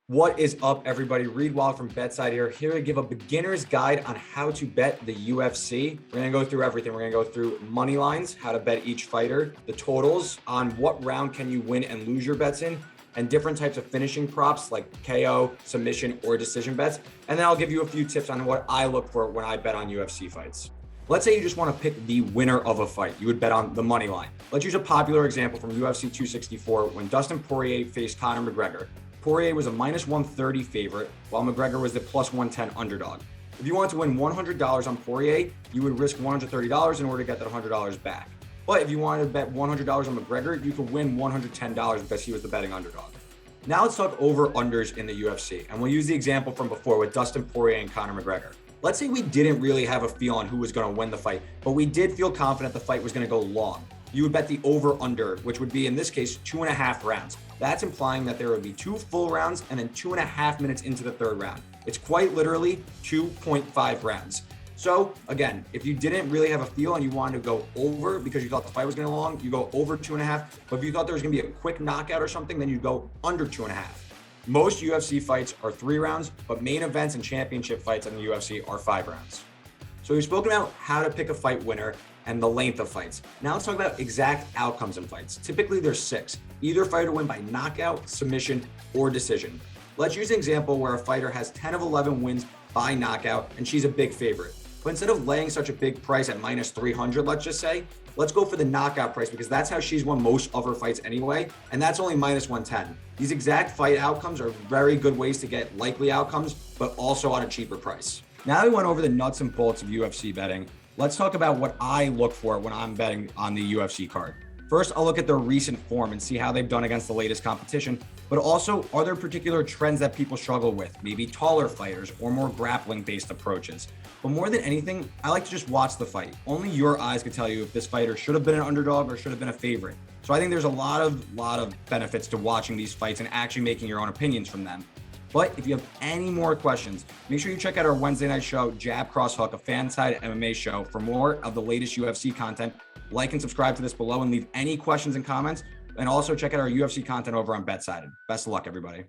What is up, everybody? Reed Wallach from BetSided here to give a beginner's guide on how to bet the UFC. We're going to go through everything. We're going to go through money lines, how to bet each fighter, the totals on what round can you win and lose your bets in, and different types of finishing props like KO, submission, or decision bets. And then I'll give you a few tips on what I look for when I bet on UFC fights. Let's say you just want to pick the winner of a fight. You would bet on the money line. Let's use a popular example from UFC 264 when Dustin Poirier faced Conor McGregor. Poirier was a minus 130 favorite, while McGregor was the plus 110 underdog. If you wanted to win $100 on Poirier, you would risk $130 in order to get that $100 back. But if you wanted to bet $100 on McGregor, you could win $110 because he was the betting underdog. Now let's talk over-unders in the UFC, and we'll use the example from before with Dustin Poirier and Conor McGregor. Let's say we didn't really have a feel on who was going to win the fight, but we did feel confident the fight was going to go long. You would bet the over-under, which would be, in this case, 2.5 rounds. That's implying that there would be 2 full rounds and then 2.5 minutes into the third round. It's quite literally 2.5 rounds. So again, if you didn't really have a feel and you wanted to go over because you thought the fight was going to go long, you go over 2.5. But if you thought there was going to be a quick knockout or something, then you go under 2.5. Most UFC fights are 3 rounds, but main events and championship fights in the UFC are 5 rounds. So we've spoken about how to pick a fight winner and the length of fights. Now let's talk about exact outcomes in fights. Typically there's 6. Either fighter win by knockout, submission, or decision. Let's use an example where a fighter has 10 of 11 wins by knockout and she's a big favorite. But instead of laying such a big price at minus 300, let's just say, let's go for the knockout price because that's how she's won most of her fights anyway, and that's only minus 110. These exact fight outcomes are very good ways to get likely outcomes, but also on a cheaper price. Now that we went over the nuts and bolts of UFC betting, let's talk about what I look for when I'm betting on the UFC card. First, I'll look at their recent form and see how they've done against the latest competition, but also, are there particular trends that people struggle with? Maybe taller fighters or more grappling-based approaches. But more than anything, I like to just watch the fight. Only your eyes can tell you if this fighter should have been an underdog or should have been a favorite. So I think there's a lot of benefits to watching these fights and actually making your own opinions from them. But if you have any more questions, make sure you check out our Wednesday night show, Jab Cross Hook, a fan-side MMA show, for more of the latest UFC content. Like and subscribe to this below and leave any questions and comments. And also check out our UFC content over on BetSided. Best of luck, everybody.